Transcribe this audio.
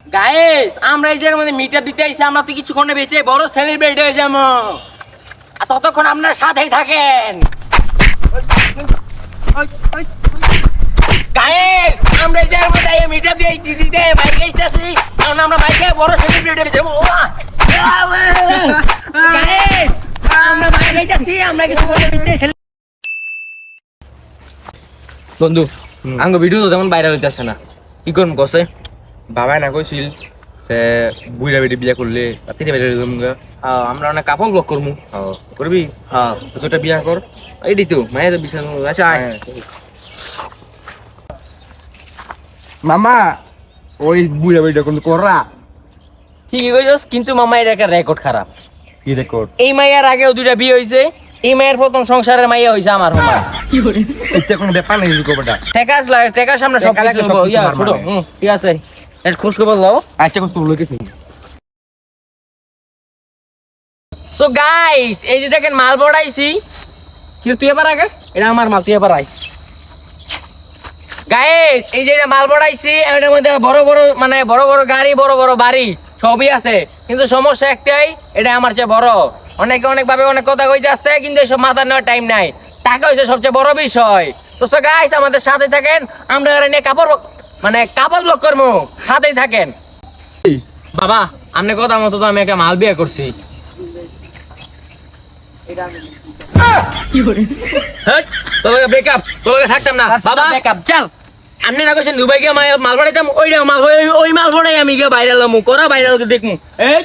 Guys আমরা এই জায়গার মধ্যে মিটার দিতে আইছি, আমরা তো কিছুক্ষণে বেঁচে বড় সেলিব্রিটি হয়ে যাবো। আর ততক্ষণ আপনার সাথেই থাকেন। গাইস আমরা এই জায়গার মধ্যে মিটার দিয়ে দিতে বাইকে আসতেছি, কারণ আমরা বাইকে বড় সেলিব্রিটি হয়ে যাবো। গাইস আমরা বাইকে যাচ্ছি, আমরা কিছুক্ষণে বেঁচে। বন্ধু আঙ্গ ভিডিও তো তেমন ভাইরাল হইতেছে না, কি করুন কসে? বাবাই না কইছিল যে বুইরা বেটি বিয়া করলে তিনে বেটি আমরা অনেক কাপড় ব্লক করবো। করবি। হ্যাঁ তোটা বিয়া কর। এইটাই তো মায়ের তো বিশাল। আচ্ছা আয়। মামা ওই বুইরা বেটি কোন কররা ঠিকই কইছস, কিন্তু মামা এর একটা রেকর্ড খারাপ। কি রেকর্ড? এই মাইয়ার আগেও দুইটা বিয়ে হইছে, এই মায়ের প্রথম সংসারের মাইয়া হইছে আমার হোমা। কি করে এটা কোন ব্যাপার নাই কোবটা। টেকার সামনে সব কিছু ইয়া ছোট। ঠিক আছে এর খোঁজ খবর লও। আচ্ছা কোন লইতেছি। সো গাইস এই যে দেখেন মাল বড়াইছি। কি তুই এবার আগে? এটা আমার মাল, তুই এবার আয়। গাইস এই যে মাল বড়াইছি, এটার মধ্যে বড় বড় মানে বড় বড় গাড়ি, বড় বড় বাড়ি সবই আছে, কিন্তু সমস্যা একটাই, এটা আমার চেয়ে বড়। অনেকে অনেক ভাবে অনেক কথা কইতে আসছে, কিন্তু এসব মাথা নেওয়ার টাইম নাই। টাকা হইছে সবচেয়ে বড় বিষয়। তো সো গাইস আমাদের সাথে থাকেন, আমরা এর নিয়ে কাপড় ব্লক করবো, সাথেই থাকেন। বাবা আপনি কথা মতো তো আমি একটা মাল বিয়ে করছি। তোকে ব্রেকআপ, তোকে থাকতাম না বাবা। ব্রেকআপ চল। আপনি না কইছেন দুবাই গিয়ে মাল পড়াইতাম, ওই মাল পড়াই আমি গিয়ে ভাইরাল হমু, করা ভাইরাল দেখমু। এই